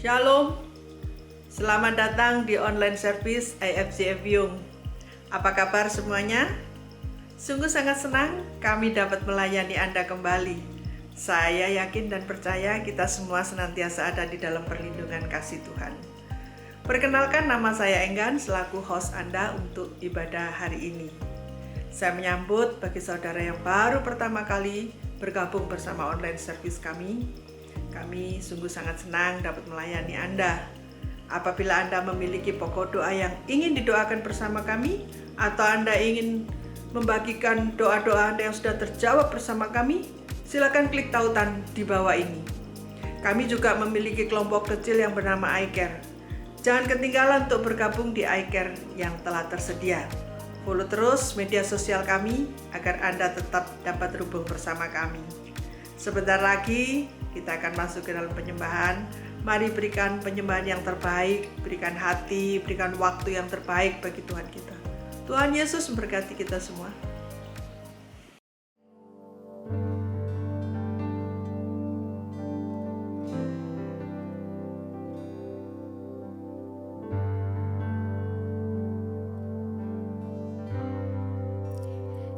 Shalom, selamat datang di online service IFCF Yung. Apa kabar semuanya? Sungguh sangat senang kami dapat melayani Anda kembali. Saya yakin dan percaya kita semua senantiasa ada di dalam perlindungan kasih Tuhan. Perkenalkan, nama saya Enggan selaku host Anda untuk ibadah hari ini. Saya menyambut bagi saudara yang baru pertama kali bergabung bersama online service kami. Kami sungguh sangat senang dapat melayani Anda. Apabila Anda memiliki pokok doa yang ingin didoakan bersama kami, atau Anda ingin membagikan doa-doa Anda yang sudah terjawab bersama kami, silakan klik tautan di bawah ini. Kami juga memiliki kelompok kecil yang bernama iCare. Jangan ketinggalan untuk bergabung di iCare yang telah tersedia. Follow terus media sosial kami agar Anda tetap dapat terhubung bersama kami. Sebentar lagi kita akan masuk ke dalam penyembahan. Mari berikan penyembahan yang terbaik, berikan hati, berikan waktu yang terbaik bagi Tuhan kita. Tuhan Yesus memberkati kita semua.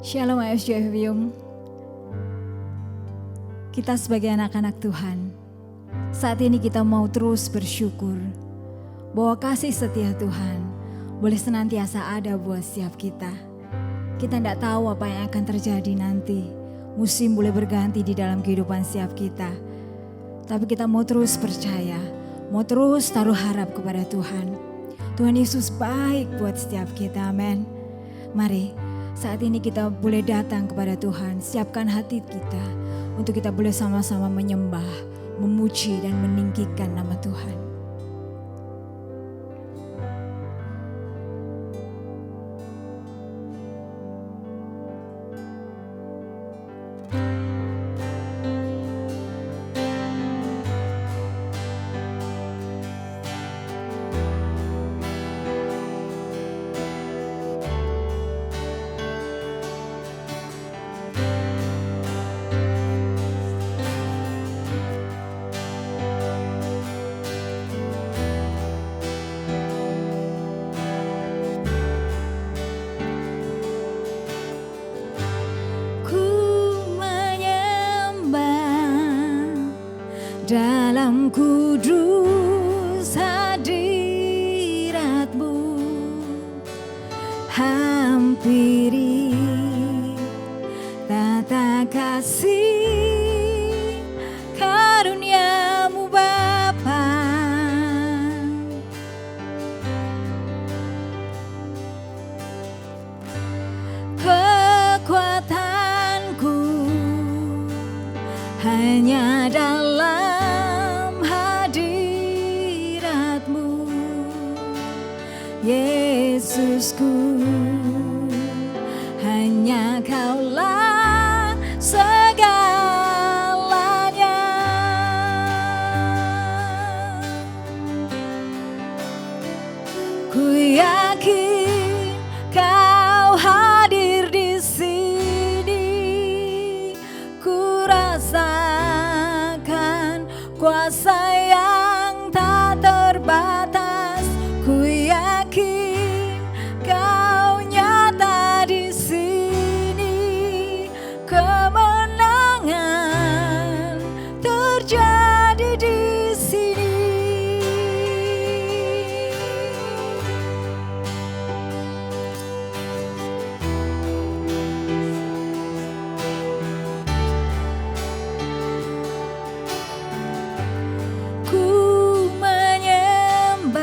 Shalom IFCF Yung. Kita sebagai anak-anak Tuhan, saat ini kita mau terus bersyukur bahwa kasih setia Tuhan boleh senantiasa ada buat setiap kita. Kita tidak tahu apa yang akan terjadi nanti. Musim boleh berganti di dalam kehidupan setiap kita. Tapi kita mau terus percaya, mau terus taruh harap kepada Tuhan. Tuhan Yesus baik buat setiap kita, amin. Mari saat ini kita boleh datang kepada Tuhan, siapkan hati kita untuk kita boleh sama-sama menyembah, memuji dan meninggikan nama Tuhan. Dalam kudus hadirat-Mu, hampiri tata kasih karunia-Mu Bapa. Kekuatanku hanya dalam Yesusku, hanya Kaulah segalanya. Ku yakin Kau hadir di sini, ku rasakan kuasa yang tak terbatas. Ku yakin Kau nyata di sini, kemenangan terjadi di sini. Ku menyembah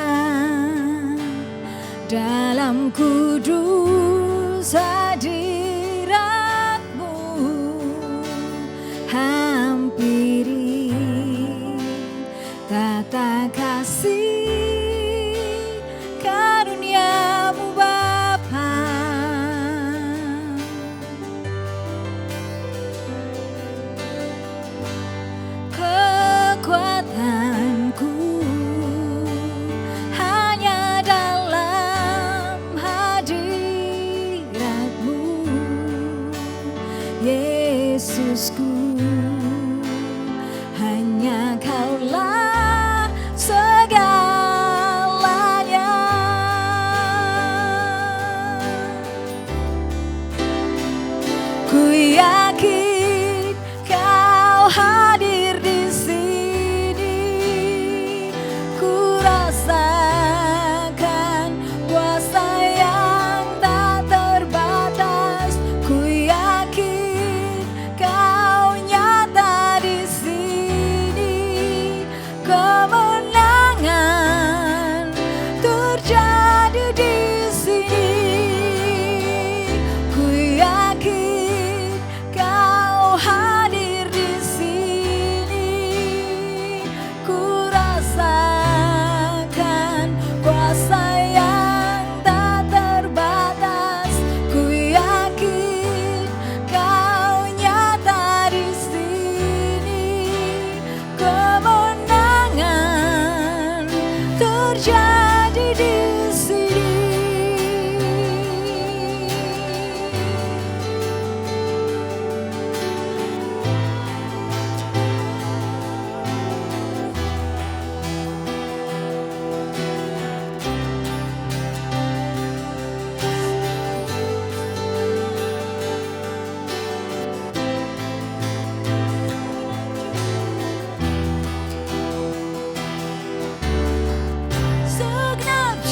dalam kudus hadirat-Mu, hampiri tata kasih karunia-Mu Bapa. Kekuatanku hanya dalam hadirat-Mu, Yesusku, hanya Kaulah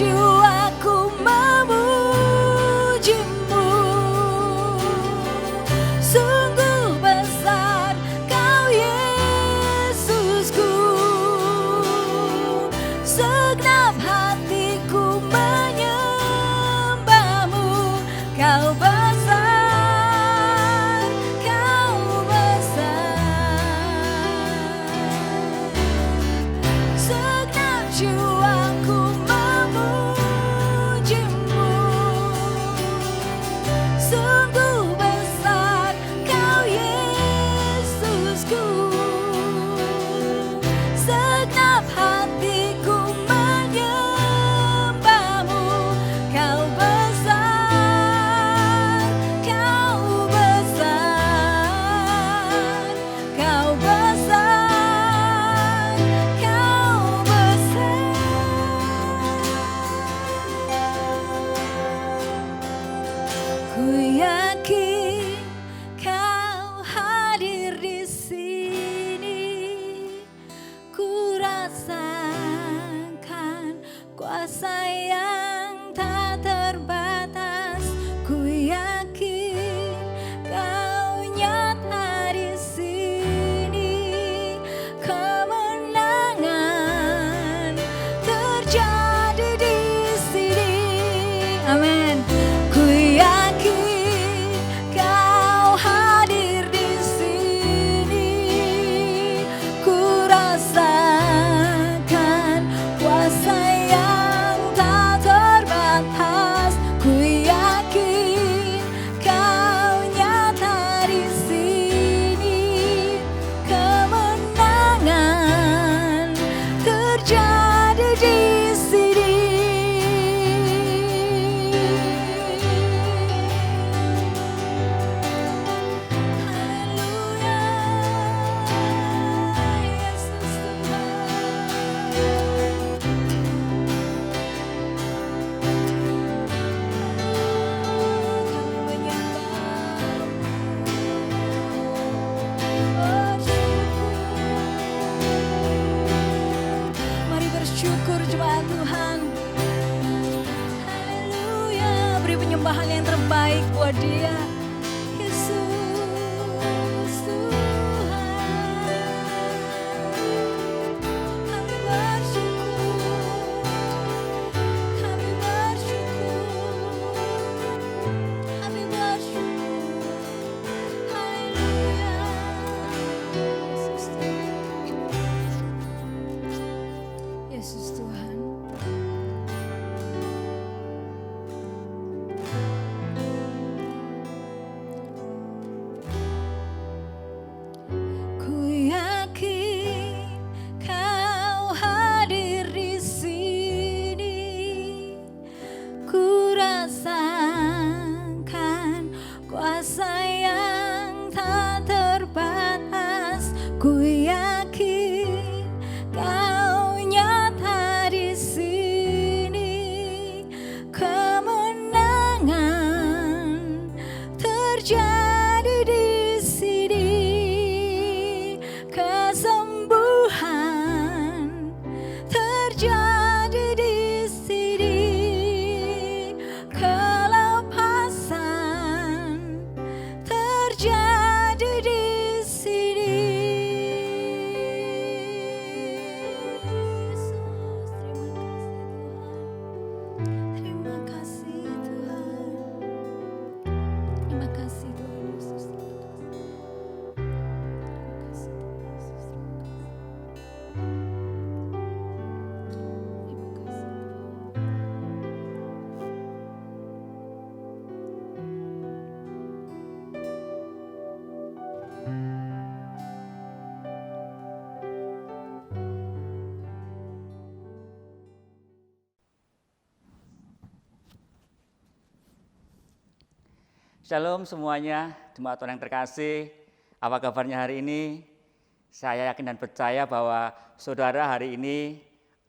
jiwaku memujimu. Sungguh besar Kau Yesusku, segenap hatiku menyembahmu. Kau besar, Kau besar. Segenap jiwaku memujimu. Sungguh besar Kau Yesusku, segenap hatiku menyembahmu. Kau besar, Kau besar. Kau besar, Kau besar. Ku yakin Kau hadir di sini. Ku rasakan kuasa yang tak terbatas. Ku yakin Kau nyata di sini. Kemenangan terjadi di sini. Amin. Ku yakin Kau hadir di sini. Ku rasakan kuasa yang tak terbatas. Ku yakin Kau nyata di sini. Kemenangan terjadi di sini. Mari bersyukur jemaat Tuhan. Haleluya, beri penyembahan yang terbaik buat Dia. Yesus Tuhan, kami bersyukur, kami bersyukur, kami bersyukur. Haleluya, Yesus Tuhan. Yesus Tuhan. Ku yakin Kau hadir di sini. Ku rasakan kuasa yang tak terbatas. Ku yakin Kau nyata di sini. Kemenangan terjadi di sini. Kesembuhan terjadi di sini. Kelepasan terjadi di sini. Yesus, terima kasih Tuhan. Terima kasih Tuhan Yesus. Shalom semuanya, jemaat Tuhan yang terkasih. Apa kabarnya hari ini? Saya yakin dan percaya bahwa saudara hari ini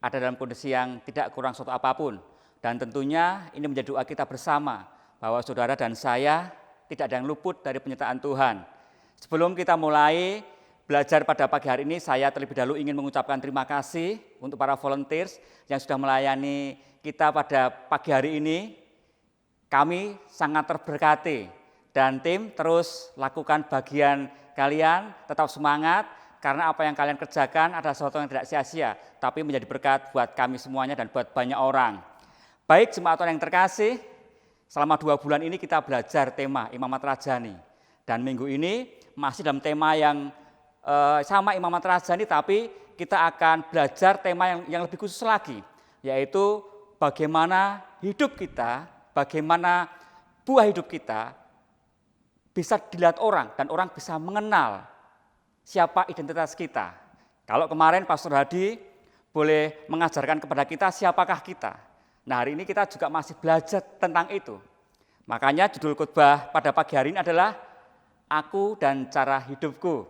ada dalam kondisi yang tidak kurang suatu apapun. Dan tentunya ini menjadi doa kita bersama, bahwa saudara dan saya tidak ada yang luput dari penyertaan Tuhan. Sebelum kita mulai belajar pada pagi hari ini, saya terlebih dahulu ingin mengucapkan terima kasih untuk para volunteers yang sudah melayani kita pada pagi hari ini, kami sangat terberkati. Dan tim terus lakukan bagian kalian, tetap semangat, karena apa yang kalian kerjakan adalah sesuatu yang tidak sia-sia, tapi menjadi berkat buat kami semuanya dan buat banyak orang. Baik jemaat Tuhan yang terkasih, selama 2 bulan ini kita belajar tema Imamat Rajani. Dan minggu ini masih dalam tema yang sama Imamat Rajani, tapi kita akan belajar tema yang lebih khusus lagi, yaitu bagaimana hidup kita, bagaimana buah hidup kita bisa dilihat orang dan orang bisa mengenal siapa identitas kita. Kalau kemarin Pastor Hadi boleh mengajarkan kepada kita siapakah kita. Nah, hari ini kita juga masih belajar tentang itu. Makanya judul khotbah pada pagi hari ini adalah Aku dan Cara Hidupku.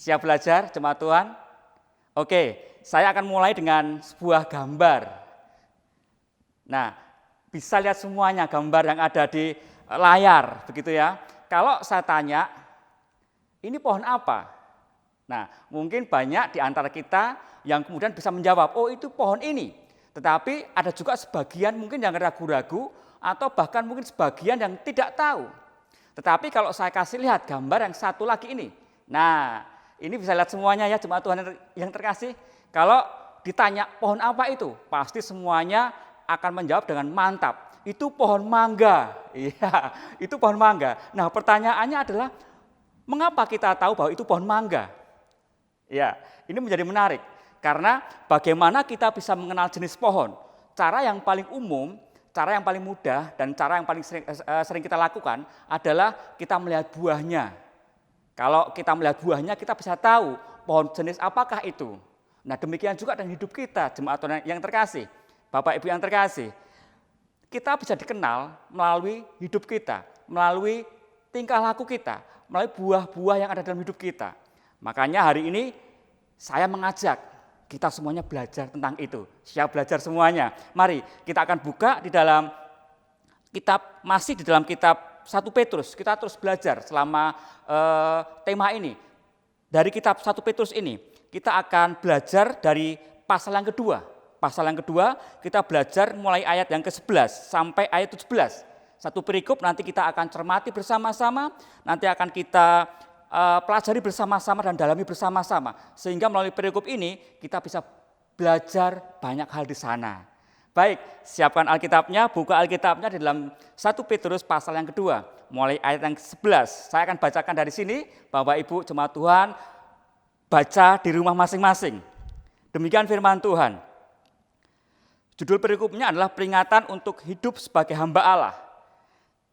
Siap belajar jemaat Tuhan? Oke, saya akan mulai dengan sebuah gambar. Nah, bisa lihat semuanya gambar yang ada di layar, begitu ya. Kalau saya tanya, ini pohon apa? Nah, mungkin banyak di antara kita yang kemudian bisa menjawab, oh itu pohon ini. Tetapi ada juga sebagian mungkin yang ragu-ragu atau bahkan mungkin sebagian yang tidak tahu. Tetapi kalau saya kasih lihat gambar yang satu lagi ini. Nah, ini bisa lihat semuanya ya jemaat Tuhan yang terkasih. Kalau ditanya pohon apa itu, pasti semuanya akan menjawab dengan mantap. Itu pohon mangga. Iya, itu pohon mangga. Nah, pertanyaannya adalah mengapa kita tahu bahwa itu pohon mangga? Ya, ini menjadi menarik karena bagaimana kita bisa mengenal jenis pohon. Cara yang paling umum, cara yang paling mudah dan cara yang paling sering kita lakukan adalah kita melihat buahnya. Kalau kita melihat buahnya, kita bisa tahu pohon jenis apakah itu. Nah, demikian juga dengan hidup kita, jemaat Tuhan yang terkasih, Bapak Ibu yang terkasih. Kita bisa dikenal melalui hidup kita, melalui tingkah laku kita, melalui buah-buah yang ada dalam hidup kita. Makanya hari ini saya mengajak kita semuanya belajar tentang itu. Siap belajar semuanya. Mari kita akan buka di dalam kitab, masih di dalam kitab 1 Petrus. Kita terus belajar selama tema ini. Dari kitab 1 Petrus ini, kita akan belajar dari pasal yang kedua. Pasal yang kedua kita belajar mulai ayat yang ke-11 sampai ayat 17. Satu perikop nanti kita akan cermati bersama-sama, nanti akan kita pelajari bersama-sama dan dalami bersama-sama. Sehingga melalui perikop ini kita bisa belajar banyak hal di sana. Baik, siapkan Alkitabnya, buka Alkitabnya di dalam 1 Petrus pasal yang kedua, mulai ayat yang ke-11. Saya akan bacakan dari sini, Bapak Ibu jemaat Tuhan, baca di rumah masing-masing. Demikian firman Tuhan. Judul perikopnya adalah peringatan untuk hidup sebagai hamba Allah.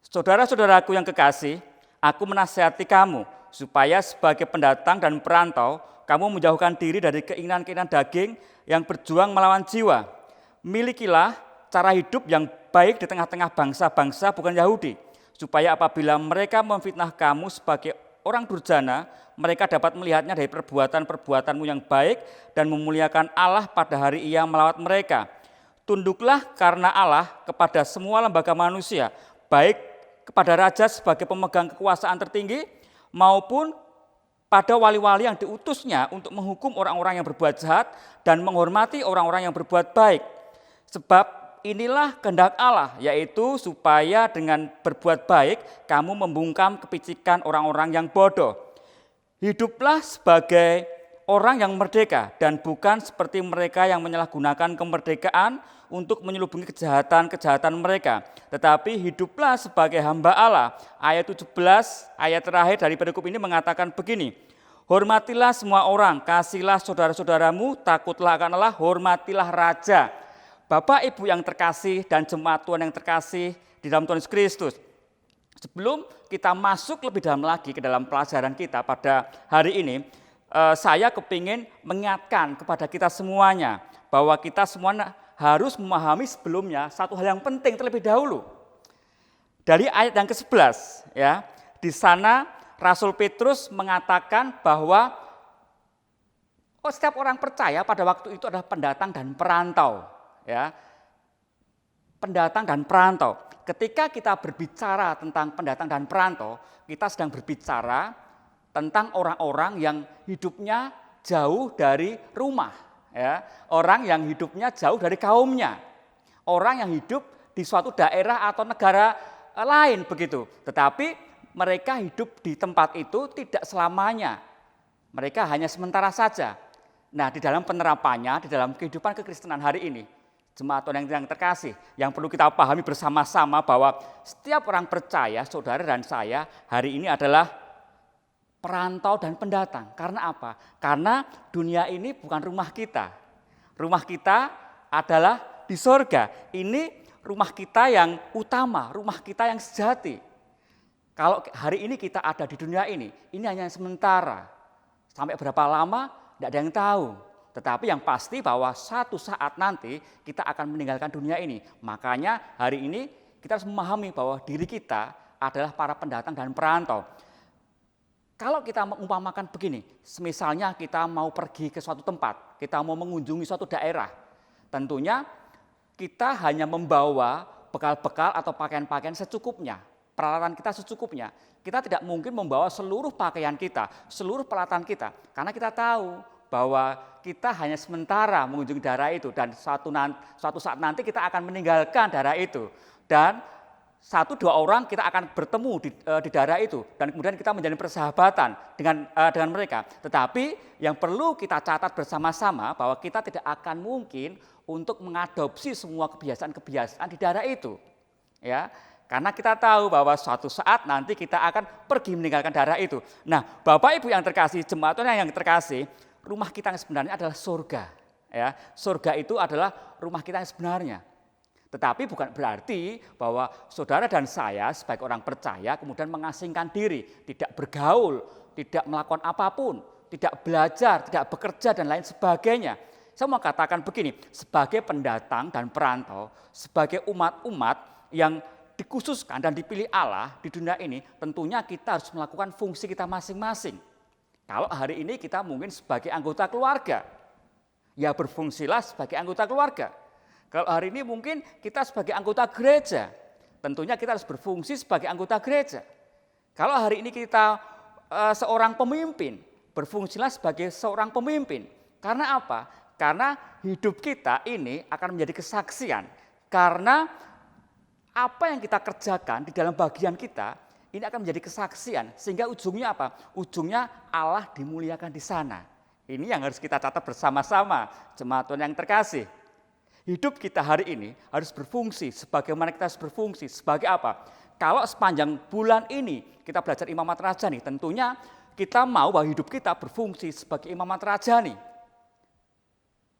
Saudara-saudaraku yang kekasih, aku menasihati kamu supaya sebagai pendatang dan perantau, kamu menjauhkan diri dari keinginan-keinginan daging yang berjuang melawan jiwa. Milikilah cara hidup yang baik di tengah-tengah bangsa-bangsa bukan Yahudi, supaya apabila mereka memfitnah kamu sebagai orang durjana, mereka dapat melihatnya dari perbuatan-perbuatanmu yang baik dan memuliakan Allah pada hari Ia melawat mereka. Tunduklah karena Allah kepada semua lembaga manusia, baik kepada raja sebagai pemegang kekuasaan tertinggi, maupun pada wali-wali yang diutusnya untuk menghukum orang-orang yang berbuat jahat dan menghormati orang-orang yang berbuat baik. Sebab inilah kehendak Allah, yaitu supaya dengan berbuat baik kamu membungkam kepicikan orang-orang yang bodoh. Hiduplah sebagai orang yang merdeka dan bukan seperti mereka yang menyalahgunakan kemerdekaan untuk menyelubungi kejahatan-kejahatan mereka. Tetapi hiduplah sebagai hamba Allah. Ayat 17, ayat terakhir dari perikop ini mengatakan begini. Hormatilah semua orang, kasihlah saudara-saudaramu, takutlah akan Allah, hormatilah raja. Bapak Ibu yang terkasih dan jemaat Tuhan yang terkasih di dalam Tuhan Yesus Kristus. Sebelum kita masuk lebih dalam lagi ke dalam pelajaran kita pada hari ini, saya kepingin mengingatkan kepada kita semuanya bahwa kita semua harus memahami sebelumnya satu hal yang penting terlebih dahulu. Dari ayat yang ke-11 ya, di sana Rasul Petrus mengatakan bahwa setiap orang percaya pada waktu itu adalah pendatang dan perantau, ya. Pendatang dan perantau. Ketika kita berbicara tentang pendatang dan perantau, kita sedang berbicara tentang orang-orang yang hidupnya jauh dari rumah, ya. Orang yang hidupnya jauh dari kaumnya. orang yang hidup di suatu daerah atau negara lain begitu. Tetapi mereka hidup di tempat itu tidak selamanya. Mereka hanya sementara saja. Nah, di dalam penerapannya, di dalam kehidupan kekristenan hari ini, jemaat Tuhan yang terkasih, yang perlu kita pahami bersama-sama bahwa setiap orang percaya, saudara dan saya, hari ini adalah perantau dan pendatang. Karena apa? Karena dunia ini bukan rumah kita. Rumah kita adalah di sorga. Ini rumah kita yang utama, rumah kita yang sejati. Kalau hari ini kita ada di dunia ini hanya sementara. Sampai berapa lama, tidak ada yang tahu. Tetapi yang pasti bahwa satu saat nanti kita akan meninggalkan dunia ini. Makanya hari ini kita harus memahami bahwa diri kita adalah para pendatang dan perantau. Kalau kita mengumpamakan begini, misalnya kita mau pergi ke suatu tempat, kita mau mengunjungi suatu daerah, tentunya kita hanya membawa bekal-bekal atau pakaian-pakaian secukupnya, peralatan kita secukupnya. Kita tidak mungkin membawa seluruh pakaian kita, seluruh peralatan kita, karena kita tahu bahwa kita hanya sementara mengunjungi daerah itu dan suatu saat nanti kita akan meninggalkan daerah itu. Dan 1-2 orang kita akan bertemu di daerah itu dan kemudian kita menjalin persahabatan dengan mereka. Tetapi yang perlu kita catat bersama-sama bahwa kita tidak akan mungkin untuk mengadopsi semua kebiasaan-kebiasaan di daerah itu. Ya, karena kita tahu bahwa suatu saat nanti kita akan pergi meninggalkan daerah itu. Nah, Bapak Ibu yang terkasih, jemaat Tuhan yang terkasih, rumah kita yang sebenarnya adalah surga. Ya, surga itu adalah rumah kita yang sebenarnya. Tetapi bukan berarti bahwa saudara dan saya sebagai orang percaya kemudian mengasingkan diri, tidak bergaul, tidak melakukan apapun, tidak belajar, tidak bekerja dan lain sebagainya. Saya mau katakan begini, sebagai pendatang dan perantau, sebagai umat-umat yang dikhususkan dan dipilih Allah di dunia ini, tentunya kita harus melakukan fungsi kita masing-masing. Kalau hari ini kita mungkin sebagai anggota keluarga, ya berfungsilah sebagai anggota keluarga. Kalau hari ini mungkin kita sebagai anggota gereja, tentunya kita harus berfungsi sebagai anggota gereja. Kalau hari ini kita seorang pemimpin, berfungsilah sebagai seorang pemimpin. Karena apa? Karena hidup kita ini akan menjadi kesaksian. Karena apa yang kita kerjakan di dalam bagian kita, ini akan menjadi kesaksian. Sehingga ujungnya apa? Ujungnya Allah dimuliakan di sana. Ini yang harus kita catat bersama-sama, jemaat Tuhan yang terkasih. Hidup kita hari ini harus berfungsi sebagaimana kita harus berfungsi. Sebagai apa? Kalau sepanjang bulan ini kita belajar imamat rajani, tentunya kita mau bahwa hidup kita berfungsi sebagai imamat rajani.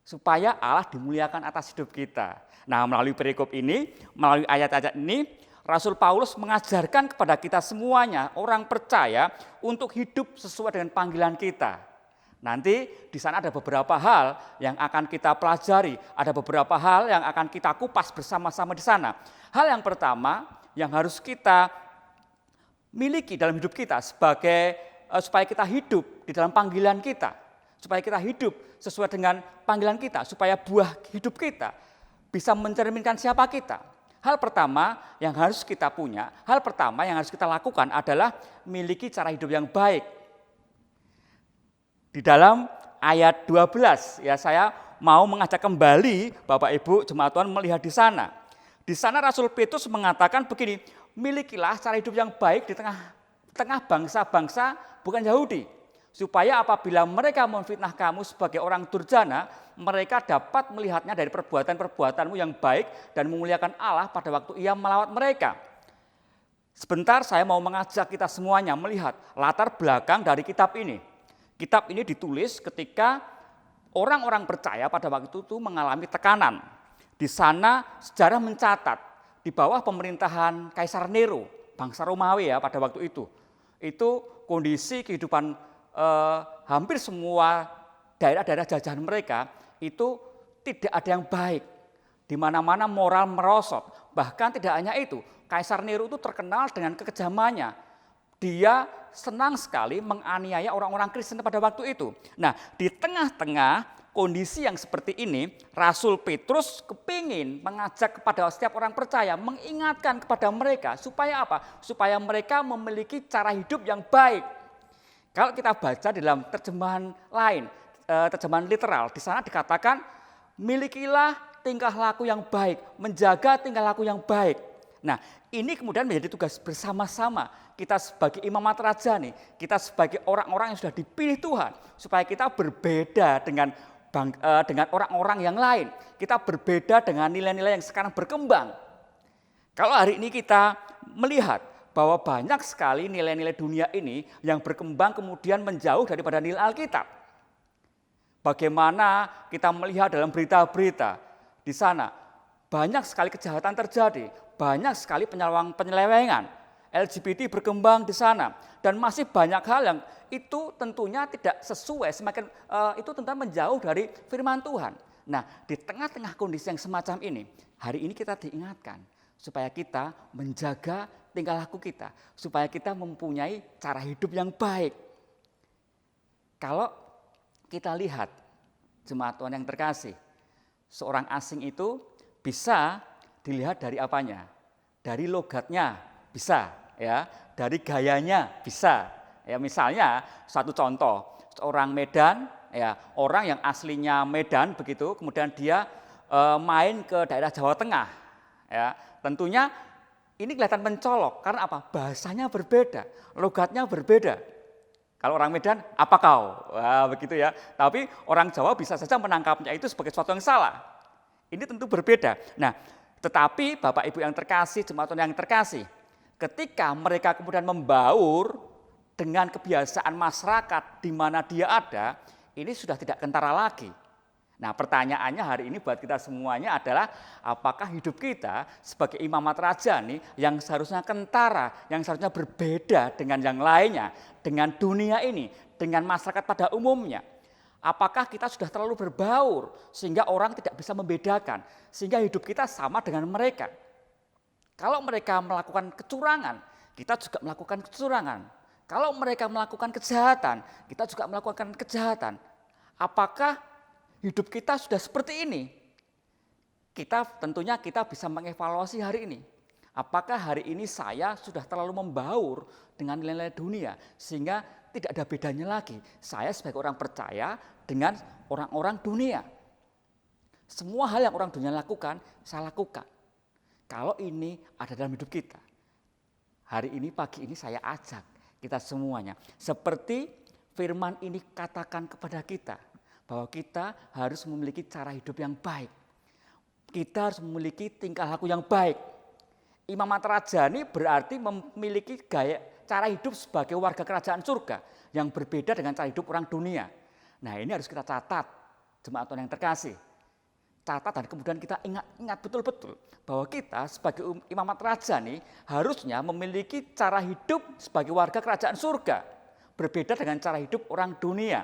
Supaya Allah dimuliakan atas hidup kita. Nah, melalui perikop ini, melalui ayat-ayat ini, Rasul Paulus mengajarkan kepada kita semuanya, orang percaya, untuk hidup sesuai dengan panggilan kita. Nanti di sana ada beberapa hal yang akan kita pelajari, ada beberapa hal yang akan kita kupas bersama-sama di sana. Hal yang pertama yang harus kita miliki dalam hidup kita supaya kita hidup di dalam panggilan kita, supaya kita hidup sesuai dengan panggilan kita, supaya buah hidup kita bisa mencerminkan siapa kita. Hal pertama yang harus kita punya, hal pertama yang harus kita lakukan adalah miliki cara hidup yang baik. Di dalam ayat 12 ya, saya mau mengajak kembali Bapak Ibu jemaat Tuhan melihat di sana. Di sana Rasul Petrus mengatakan begini, milikilah cara hidup yang baik di tengah bangsa-bangsa bukan Yahudi. Supaya apabila mereka memfitnah kamu sebagai orang durjana, mereka dapat melihatnya dari perbuatan-perbuatanmu yang baik dan memuliakan Allah pada waktu Ia melawat mereka. Sebentar saya mau mengajak kita semuanya melihat latar belakang dari kitab ini. Kitab ini ditulis ketika orang-orang percaya pada waktu itu mengalami tekanan. Di sana sejarah mencatat di bawah pemerintahan Kaisar Nero, bangsa Romawi ya pada waktu itu kondisi kehidupan hampir semua daerah-daerah jajahan mereka itu tidak ada yang baik. Di mana-mana moral merosot. Bahkan tidak hanya itu, Kaisar Nero itu terkenal dengan kekejamannya. Dia senang sekali menganiaya orang-orang Kristen pada waktu itu. Nah, di tengah-tengah kondisi yang seperti ini, Rasul Petrus kepingin mengajak kepada setiap orang percaya, mengingatkan kepada mereka supaya apa? Supaya mereka memiliki cara hidup yang baik. Kalau kita baca di dalam terjemahan lain, terjemahan literal, di sana dikatakan milikilah tingkah laku yang baik, menjaga tingkah laku yang baik. Nah, ini kemudian menjadi tugas bersama-sama kita sebagai imamat raja nih, kita sebagai orang-orang yang sudah dipilih Tuhan, supaya kita berbeda dengan orang-orang yang lain. Kita berbeda dengan nilai-nilai yang sekarang berkembang. Kalau hari ini kita melihat bahwa banyak sekali nilai-nilai dunia ini yang berkembang kemudian menjauh daripada nilai Alkitab. Bagaimana kita melihat dalam berita-berita di sana banyak sekali kejahatan terjadi, banyak sekali penyelewengan, LGBT berkembang di sana, dan masih banyak hal yang itu tentunya tidak sesuai, itu tentunya menjauh dari firman Tuhan. Nah, di tengah-tengah kondisi yang semacam ini, hari ini kita diingatkan supaya kita menjaga tingkah laku kita, supaya kita mempunyai cara hidup yang baik. Kalau kita lihat jemaat Tuhan yang terkasih, seorang asing itu bisa dilihat dari apanya? Dari logatnya bisa, ya, dari gayanya bisa. Ya, misalnya satu contoh, seorang Medan, ya, orang yang aslinya Medan begitu, kemudian dia main ke daerah Jawa Tengah, ya, tentunya ini kelihatan mencolok karena apa? Bahasanya berbeda, logatnya berbeda. Kalau orang Medan, apa kau? Wah, begitu ya. Tapi orang Jawa bisa saja menangkapnya itu sebagai sesuatu yang salah. Ini tentu berbeda. Nah, tetapi Bapak Ibu yang terkasih, jemaat Tuhan yang terkasih, ketika mereka kemudian membaur dengan kebiasaan masyarakat di mana dia ada, ini sudah tidak kentara lagi. Nah, pertanyaannya hari ini buat kita semuanya adalah apakah hidup kita sebagai imamat raja nih yang seharusnya kentara, yang seharusnya berbeda dengan yang lainnya, dengan dunia ini, dengan masyarakat pada umumnya. Apakah kita sudah terlalu berbaur sehingga orang tidak bisa membedakan, sehingga hidup kita sama dengan mereka. Kalau mereka melakukan kecurangan, kita juga melakukan kecurangan. Kalau mereka melakukan kejahatan, kita juga melakukan kejahatan. Apakah hidup kita sudah seperti ini? Tentunya kita bisa mengevaluasi hari ini. Apakah hari ini saya sudah terlalu membaur dengan nilai-nilai dunia sehingga tidak ada bedanya lagi saya sebagai orang percaya dengan orang-orang dunia. Semua hal yang orang dunia lakukan, saya lakukan. Kalau ini ada dalam hidup kita. Hari ini, pagi ini saya ajak kita semuanya. Seperti firman ini katakan kepada kita, bahwa kita harus memiliki cara hidup yang baik. Kita harus memiliki tingkah laku yang baik. Imamat raja ini berarti memiliki cara hidup sebagai warga kerajaan surga yang berbeda dengan cara hidup orang dunia. Nah, ini harus kita catat, jemaat Tuhan yang terkasih. Catat dan kemudian kita ingat betul-betul bahwa kita sebagai imamat raja nih harusnya memiliki cara hidup sebagai warga kerajaan surga, berbeda dengan cara hidup orang dunia.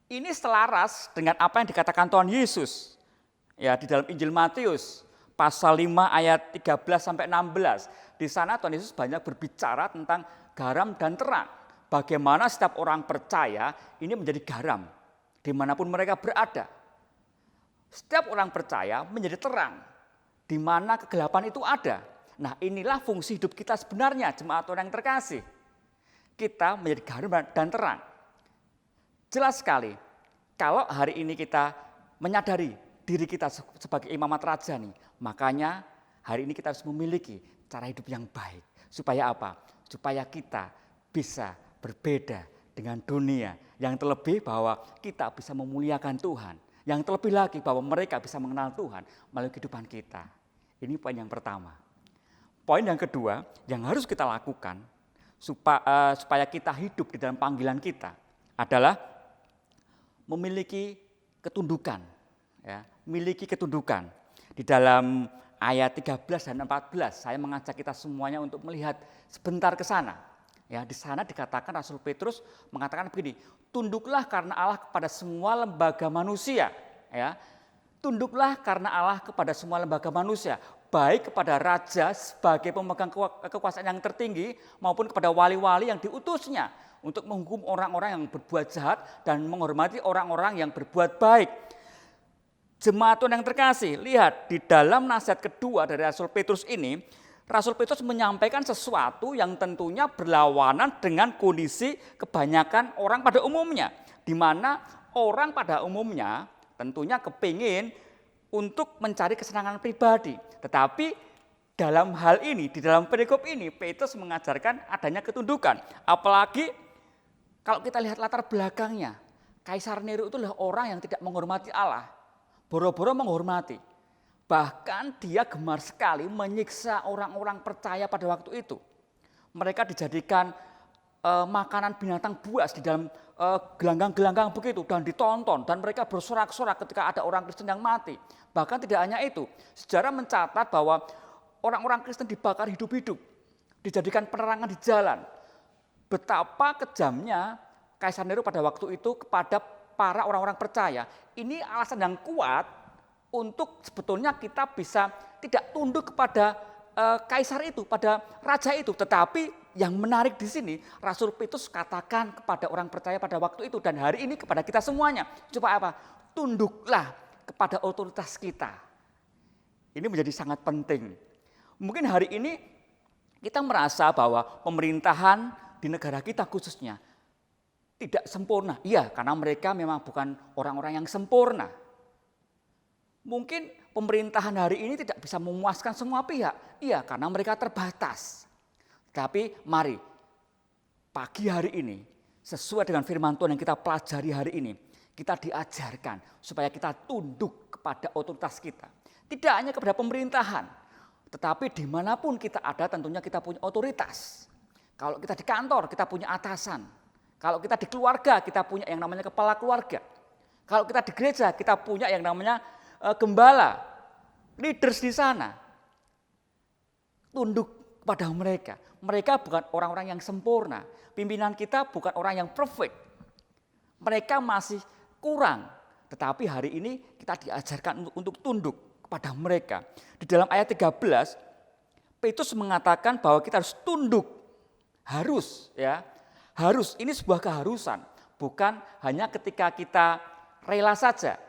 Ini selaras dengan apa yang dikatakan Tuhan Yesus ya di dalam Injil Matius pasal 5 ayat 13 sampai 16. Di sana Tuhan Yesus banyak berbicara tentang garam dan terang. Bagaimana setiap orang percaya ini menjadi garam dimanapun mereka berada. Setiap orang percaya menjadi terang di mana kegelapan itu ada. Nah, inilah fungsi hidup kita sebenarnya, jemaat Tuhan yang terkasih. Kita menjadi garam dan terang. Jelas sekali, kalau hari ini kita menyadari diri kita sebagai imamat raja nih, makanya hari ini kita harus memiliki cara hidup yang baik. Supaya apa? Supaya kita bisa berbeda dengan dunia. Yang terlebih bahwa kita bisa memuliakan Tuhan. Yang terlebih lagi bahwa mereka bisa mengenal Tuhan melalui kehidupan kita. Ini poin yang pertama. Poin yang kedua yang harus kita lakukan supaya kita hidup di dalam panggilan kita adalah memiliki ketundukan, ya, memiliki ketundukan. Di dalam ayat 13 dan 14 saya mengajak kita semuanya untuk melihat sebentar ke sana. Ya, di sana dikatakan Rasul Petrus mengatakan begini, tunduklah karena Allah kepada semua lembaga manusia, ya. Tunduklah karena Allah kepada semua lembaga manusia, baik kepada raja sebagai pemegang kekuasaan yang tertinggi maupun kepada wali-wali yang diutusnya untuk menghukum orang-orang yang berbuat jahat dan menghormati orang-orang yang berbuat baik. Jemaat Tuhan yang terkasih, lihat di dalam nasihat kedua dari Rasul Petrus ini, Rasul Petrus menyampaikan sesuatu yang tentunya berlawanan dengan kondisi kebanyakan orang pada umumnya. Di mana orang pada umumnya tentunya kepingin untuk mencari kesenangan pribadi. Tetapi dalam hal ini, di dalam perikop ini, Petrus mengajarkan adanya ketundukan. Apalagi kalau kita lihat latar belakangnya, Kaisar Nero itu adalah orang yang tidak menghormati Allah. Boro-boro menghormati. Bahkan dia gemar sekali menyiksa orang-orang percaya pada waktu itu. Mereka dijadikan makanan binatang buas di dalam gelanggang-gelanggang begitu dan ditonton, dan mereka bersorak-sorak ketika ada orang Kristen yang mati. Bahkan tidak hanya itu, sejarah mencatat bahwa orang-orang Kristen dibakar hidup-hidup, dijadikan penerangan di jalan. Betapa kejamnya Kaisar Nero pada waktu itu kepada para orang-orang percaya. Ini alasan yang kuat untuk sebetulnya kita bisa tidak tunduk kepada kaisar itu, pada raja itu. Tetapi yang menarik di sini, Rasul Petrus katakan kepada orang percaya pada waktu itu dan hari ini kepada kita semuanya. Coba apa? Tunduklah kepada otoritas kita. Ini menjadi sangat penting. Mungkin hari ini kita merasa bahwa pemerintahan di negara kita khususnya tidak sempurna. Iya, karena mereka memang bukan orang-orang yang sempurna. Mungkin pemerintahan hari ini tidak bisa memuaskan semua pihak. Iya, karena mereka terbatas. Tapi mari pagi hari ini sesuai dengan firman Tuhan yang kita pelajari hari ini, kita diajarkan supaya kita tunduk kepada otoritas kita. Tidak hanya kepada pemerintahan, tetapi dimanapun kita ada tentunya kita punya otoritas. Kalau kita di kantor kita punya atasan. Kalau kita di keluarga kita punya yang namanya kepala keluarga. Kalau kita di gereja kita punya yang namanya gembala, leaders di sana. Tunduk kepada mereka. Mereka bukan orang-orang yang sempurna. Pimpinan kita bukan orang yang perfect. Mereka masih kurang. Tetapi hari ini kita diajarkan untuk tunduk kepada mereka. Di dalam ayat 13, Petrus mengatakan bahwa kita harus tunduk. Harus, ya. Harus, ini sebuah keharusan. Bukan hanya ketika kita rela saja.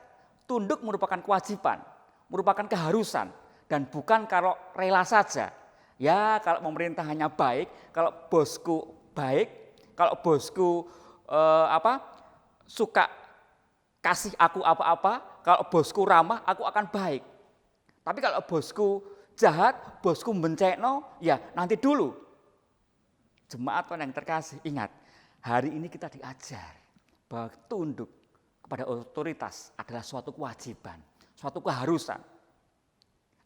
Tunduk merupakan kewajiban, merupakan keharusan. Dan bukan kalau rela saja. Ya, kalau pemerintahannya baik, kalau bosku baik, kalau bosku suka kasih aku apa-apa, kalau bosku ramah, aku akan baik. Tapi kalau bosku jahat, bosku bencekno, ya nanti dulu. Jemaat Tuhan yang terkasih, ingat, hari ini kita diajar bahwa tunduk kepada otoritas adalah suatu kewajiban, suatu keharusan.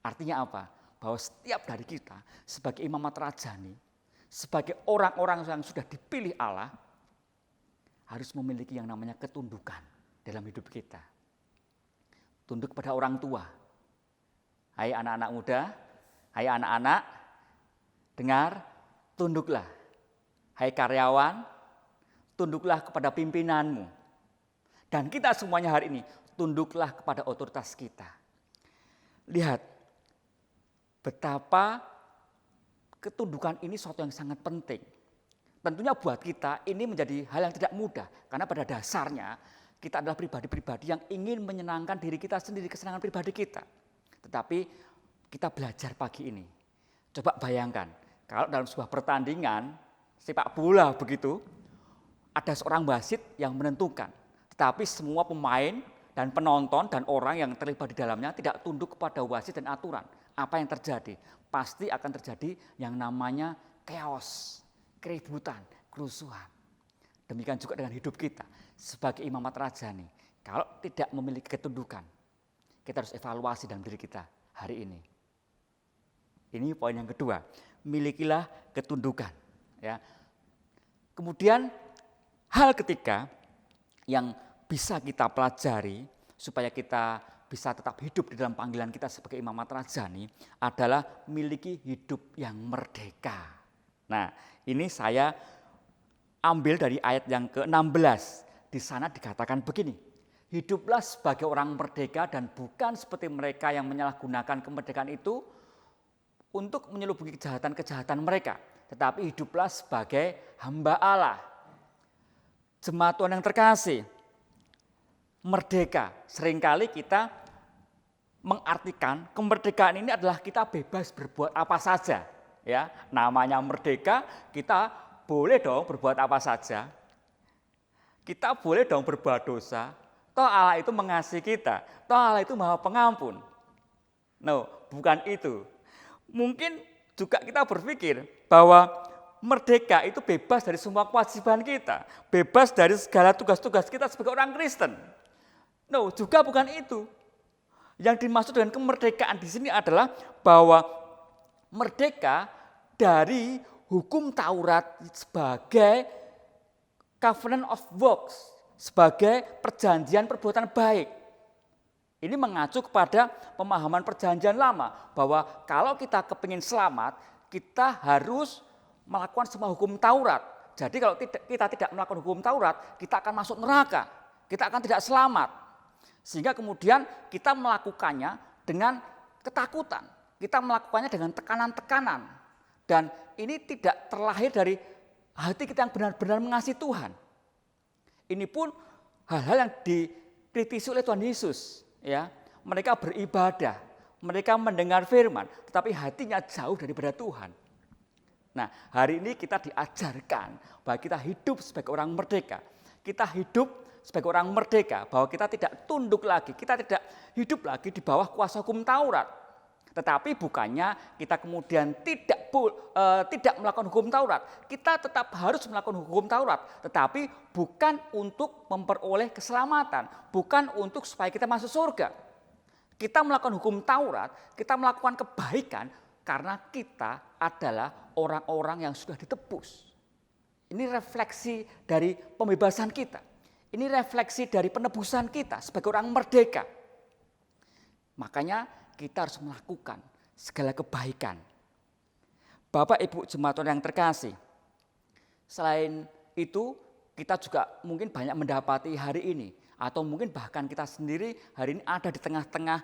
Artinya apa? Bahwa setiap dari kita sebagai imamat rajani, sebagai orang-orang yang sudah dipilih Allah, harus memiliki yang namanya ketundukan dalam hidup kita. Tunduk kepada orang tua. Hai anak-anak muda, hai anak-anak, dengar, tunduklah. Hai karyawan, tunduklah kepada pimpinanmu. Dan kita semuanya hari ini, tunduklah kepada otoritas kita. Lihat, betapa ketundukan ini suatu yang sangat penting. Tentunya buat kita ini menjadi hal yang tidak mudah. Karena pada dasarnya kita adalah pribadi-pribadi yang ingin menyenangkan diri kita sendiri, kesenangan pribadi kita. Tetapi kita belajar pagi ini. Coba bayangkan, kalau dalam sebuah pertandingan sepak bola begitu, ada seorang wasit yang menentukan. Tetapi semua pemain dan penonton dan orang yang terlibat di dalamnya tidak tunduk kepada wasit dan aturan. Apa yang terjadi? Pasti akan terjadi yang namanya chaos, keributan, kerusuhan. Demikian juga dengan hidup kita sebagai imamat rajani. Kalau tidak memiliki ketundukan, kita harus evaluasi dalam diri kita hari ini. Ini poin yang kedua, milikilah ketundukan. Ya. Kemudian hal ketiga yang bisa kita pelajari supaya kita bisa tetap hidup di dalam panggilan kita sebagai imamat rajani adalah miliki hidup yang merdeka. Nah, ini saya ambil dari ayat yang ke-16. Di sana dikatakan begini, hiduplah sebagai orang merdeka dan bukan seperti mereka yang menyalahgunakan kemerdekaan itu untuk menyelubungi kejahatan-kejahatan mereka. Tetapi hiduplah sebagai hamba Allah. Jemaat Tuhan yang terkasih, merdeka. Seringkali kita mengartikan kemerdekaan ini adalah kita bebas berbuat apa saja. Ya, namanya merdeka, kita boleh dong berbuat apa saja. Kita boleh dong berbuat dosa. Toh Allah itu mengasihi kita. Toh Allah itu Maha Pengampun. No, bukan itu. Mungkin juga kita berpikir bahwa merdeka itu bebas dari semua kewajiban kita. Bebas dari segala tugas-tugas kita sebagai orang Kristen. No, juga bukan itu. Yang dimaksud dengan kemerdekaan di sini adalah bahwa merdeka dari hukum Taurat sebagai covenant of works, sebagai perjanjian perbuatan baik. Ini mengacu kepada pemahaman perjanjian lama bahwa kalau kita kepingin selamat, kita harus melakukan semua hukum Taurat. Jadi kalau kita tidak melakukan hukum Taurat, kita akan masuk neraka, kita akan tidak selamat. Sehingga kemudian kita melakukannya dengan ketakutan, kita melakukannya dengan tekanan-tekanan. Dan ini tidak terlahir dari hati kita yang benar-benar mengasihi Tuhan. Ini pun hal-hal yang dikritisi oleh Tuhan Yesus. Ya, mereka beribadah, mereka mendengar firman, tetapi hatinya jauh daripada Tuhan. Nah, hari ini kita diajarkan bahwa kita hidup sebagai orang merdeka. Kita hidup sebagai orang merdeka, bahwa kita tidak tunduk lagi, kita tidak hidup lagi di bawah kuasa hukum Taurat. Tetapi bukannya kita kemudian tidak melakukan hukum Taurat. Kita tetap harus melakukan hukum Taurat, tetapi bukan untuk memperoleh keselamatan, bukan untuk supaya kita masuk surga. Kita melakukan hukum Taurat, kita melakukan kebaikan karena kita adalah orang-orang yang sudah ditebus. Ini refleksi dari pembebasan kita. Ini refleksi dari penebusan kita sebagai orang merdeka. Makanya kita harus melakukan segala kebaikan. Bapak Ibu jemaat yang terkasih, selain itu kita juga mungkin banyak mendapati hari ini, atau mungkin bahkan kita sendiri hari ini ada di tengah-tengah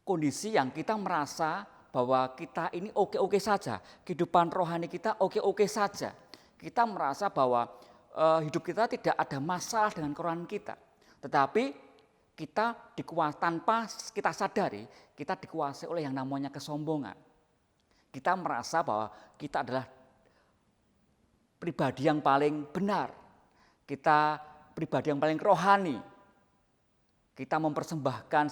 kondisi yang kita merasa bahwa kita ini oke-oke saja, kehidupan rohani kita oke-oke saja. Kita merasa bahwa hidup kita tidak ada masalah dengan kerohanian kita. Tetapi kita tanpa kita sadari, kita dikuasai oleh yang namanya kesombongan. Kita merasa bahwa kita adalah pribadi yang paling benar. Kita pribadi yang paling rohani. Kita mempersembahkan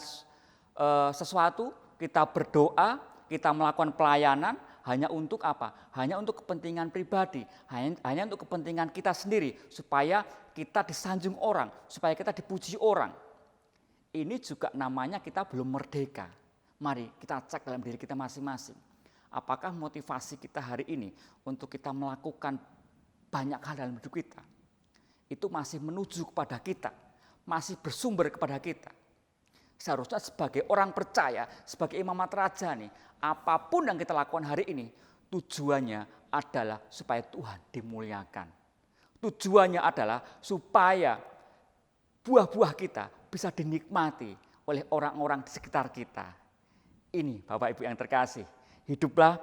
sesuatu, kita berdoa, kita melakukan pelayanan, hanya untuk apa? Hanya untuk kepentingan pribadi, hanya untuk kepentingan kita sendiri, supaya kita disanjung orang, supaya kita dipuji orang. Ini juga namanya kita belum merdeka. Mari kita cek dalam diri kita masing-masing. Apakah motivasi kita hari ini untuk kita melakukan banyak hal dalam hidup kita, itu masih menuju kepada kita, masih bersumber kepada kita. Seharusnya sebagai orang percaya, sebagai imamat rajani, apapun yang kita lakukan hari ini, tujuannya adalah supaya Tuhan dimuliakan. Tujuannya adalah supaya buah-buah kita bisa dinikmati oleh orang-orang di sekitar kita. Ini Bapak Ibu yang terkasih, hiduplah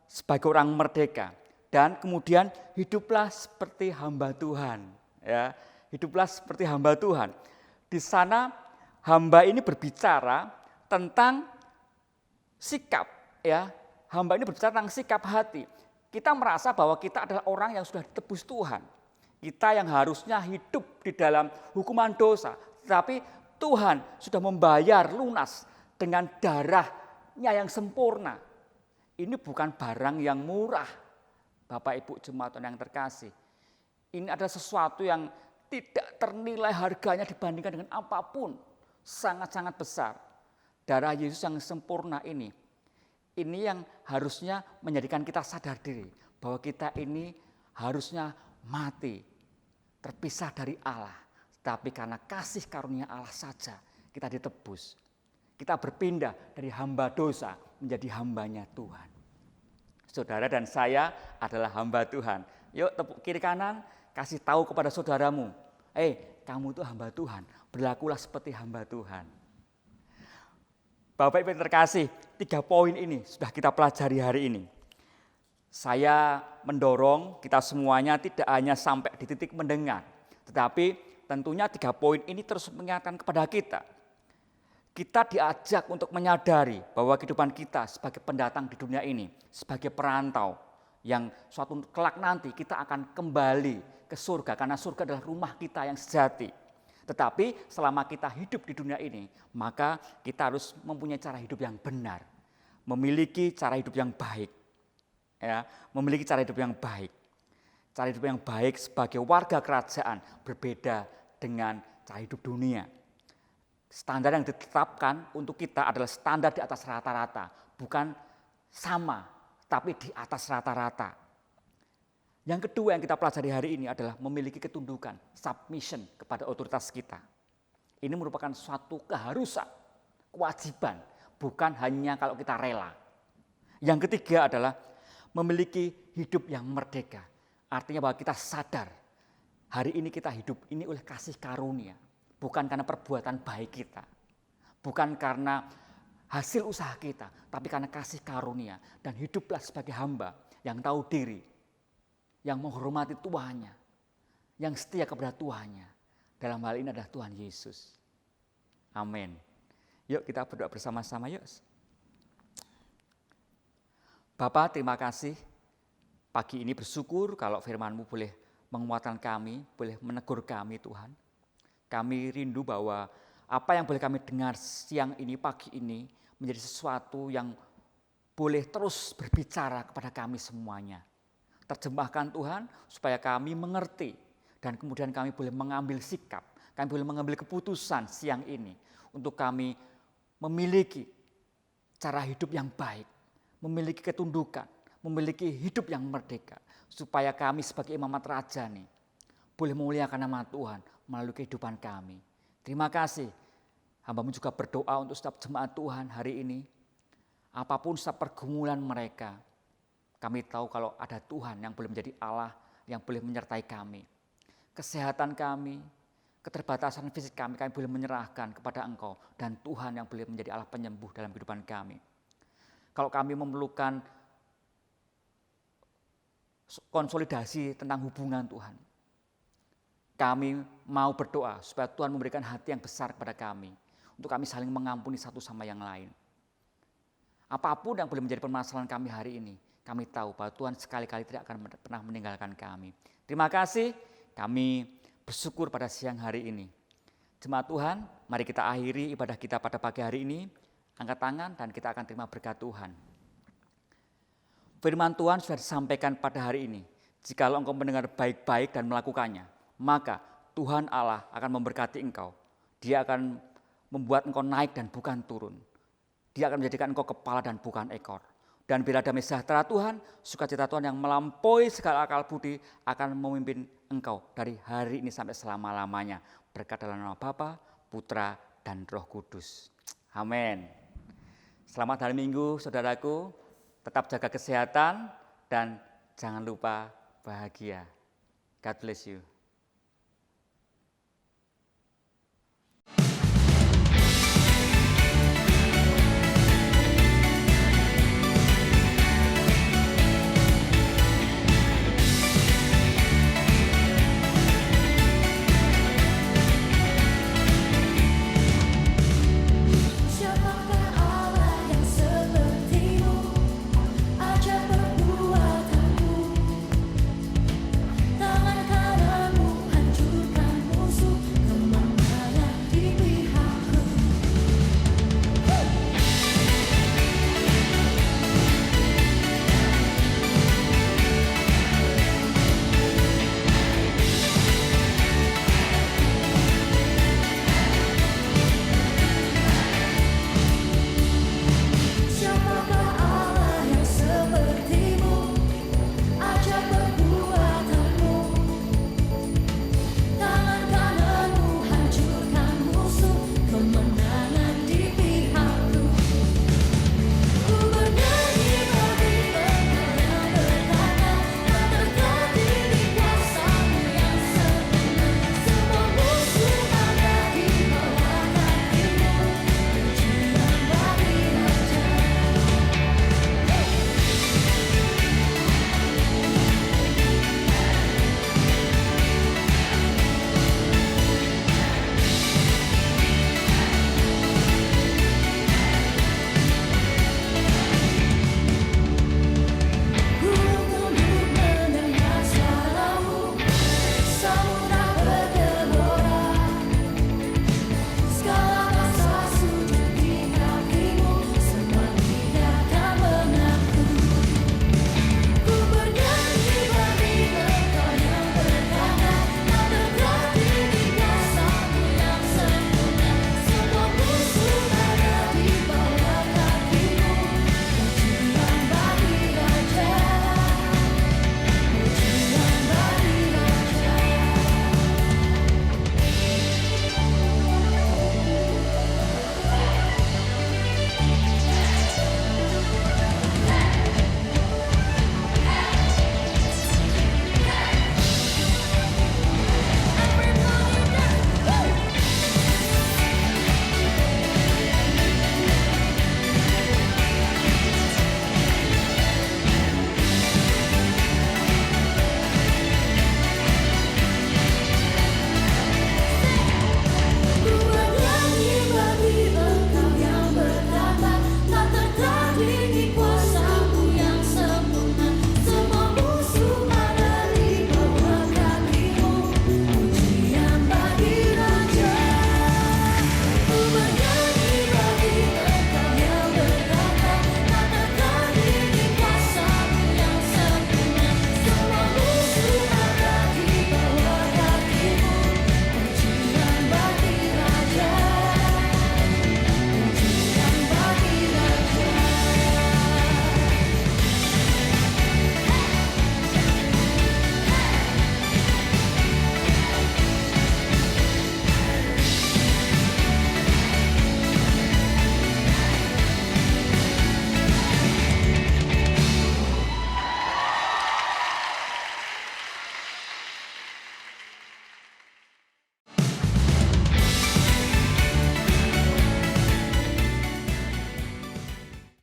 sebagai orang merdeka dan kemudian hiduplah seperti hamba Tuhan. Ya, hiduplah seperti hamba Tuhan. Di sana hamba ini berbicara tentang sikap, ya. Hamba ini berbicara tentang sikap hati. Kita merasa bahwa kita adalah orang yang sudah ditebus Tuhan. Kita yang harusnya hidup di dalam hukuman dosa, tetapi Tuhan sudah membayar lunas dengan darahnya yang sempurna. Ini bukan barang yang murah, Bapak Ibu jemaat yang terkasih. Ini adalah sesuatu yang tidak ternilai harganya dibandingkan dengan apapun. Sangat-sangat besar. Darah Yesus yang sempurna ini yang harusnya menjadikan kita sadar diri bahwa kita ini harusnya mati, terpisah dari Allah. Tapi karena kasih karunia Allah saja kita ditebus. Kita berpindah dari hamba dosa menjadi hambanya Tuhan. Saudara dan saya adalah hamba Tuhan. Yuk tepuk kiri kanan, kasih tahu kepada saudaramu. Kamu itu hamba Tuhan, berlakulah seperti hamba Tuhan. Bapak Ibu yang terkasih, 3 poin ini sudah kita pelajari hari ini. Saya mendorong kita semuanya tidak hanya sampai di titik mendengar, tetapi tentunya 3 poin ini terus mengingatkan kepada kita. Kita diajak untuk menyadari bahwa kehidupan kita sebagai pendatang di dunia ini, sebagai perantau, yang suatu kelak nanti kita akan kembali ke surga, karena surga adalah rumah kita yang sejati. Tetapi selama kita hidup di dunia ini, maka kita harus mempunyai cara hidup yang benar, memiliki cara hidup yang baik. Ya, memiliki cara hidup yang baik. Cara hidup yang baik sebagai warga kerajaan berbeda dengan cara hidup dunia. Standar yang ditetapkan untuk kita adalah standar di atas rata-rata, bukan sama, tapi di atas rata-rata. Yang kedua yang kita pelajari hari ini adalah memiliki ketundukan, submission kepada otoritas kita. Ini merupakan suatu keharusan, kewajiban, bukan hanya kalau kita rela. Yang ketiga adalah memiliki hidup yang merdeka. Artinya bahwa kita sadar hari ini kita hidup ini oleh kasih karunia. Bukan karena perbuatan baik kita, bukan karena hasil usaha kita, tapi karena kasih karunia. Dan hiduplah sebagai hamba yang tahu diri, yang menghormati Tuhannya, yang setia kepada Tuhannya. Dalam hal ini adalah Tuhan Yesus. Amin. Yuk kita berdoa bersama-sama yuk. Bapa, terima kasih. Pagi ini bersyukur kalau firman-Mu boleh menguatkan kami, boleh menegur kami Tuhan. Kami rindu bahwa apa yang boleh kami dengar siang ini, pagi ini, menjadi sesuatu yang boleh terus berbicara kepada kami semuanya. Terjemahkan Tuhan supaya kami mengerti dan kemudian kami boleh mengambil sikap, kami boleh mengambil keputusan siang ini untuk kami memiliki cara hidup yang baik, memiliki ketundukan, memiliki hidup yang merdeka, supaya kami sebagai imamat raja nih boleh memuliakan nama Tuhan melalui kehidupan kami. Terima kasih. Hamba-Mu juga berdoa untuk setiap jemaat Tuhan hari ini. Apapun setiap pergumulan mereka, kami tahu kalau ada Tuhan yang boleh menjadi Allah, yang boleh menyertai kami. Kesehatan kami, keterbatasan fisik kami boleh menyerahkan kepada Engkau. Dan Tuhan yang boleh menjadi Allah penyembuh dalam kehidupan kami. Kalau kami memerlukan konsolidasi tentang hubungan Tuhan, kami mau berdoa supaya Tuhan memberikan hati yang besar kepada kami. Untuk kami saling mengampuni satu sama yang lain. Apapun yang boleh menjadi permasalahan kami hari ini, kami tahu bahwa Tuhan sekali-kali tidak akan pernah meninggalkan kami. Terima kasih, kami bersyukur pada siang hari ini. Jemaat Tuhan, mari kita akhiri ibadah kita pada pagi hari ini. Angkat tangan dan kita akan terima berkat Tuhan. Firman Tuhan sudah disampaikan pada hari ini. Jikalau engkau mendengar baik-baik dan melakukannya, maka Tuhan Allah akan memberkati engkau. Dia akan membuat engkau naik dan bukan turun. Dia akan menjadikan engkau kepala dan bukan ekor. Dan bila damai sejahtera Tuhan, sukacita Tuhan yang melampaui segala akal budi akan memimpin engkau dari hari ini sampai selama-lamanya. Berkat dalam nama Bapa, Putra, dan Roh Kudus. Amin. Selamat hari Minggu, saudaraku. Tetap jaga kesehatan dan jangan lupa bahagia. God bless you.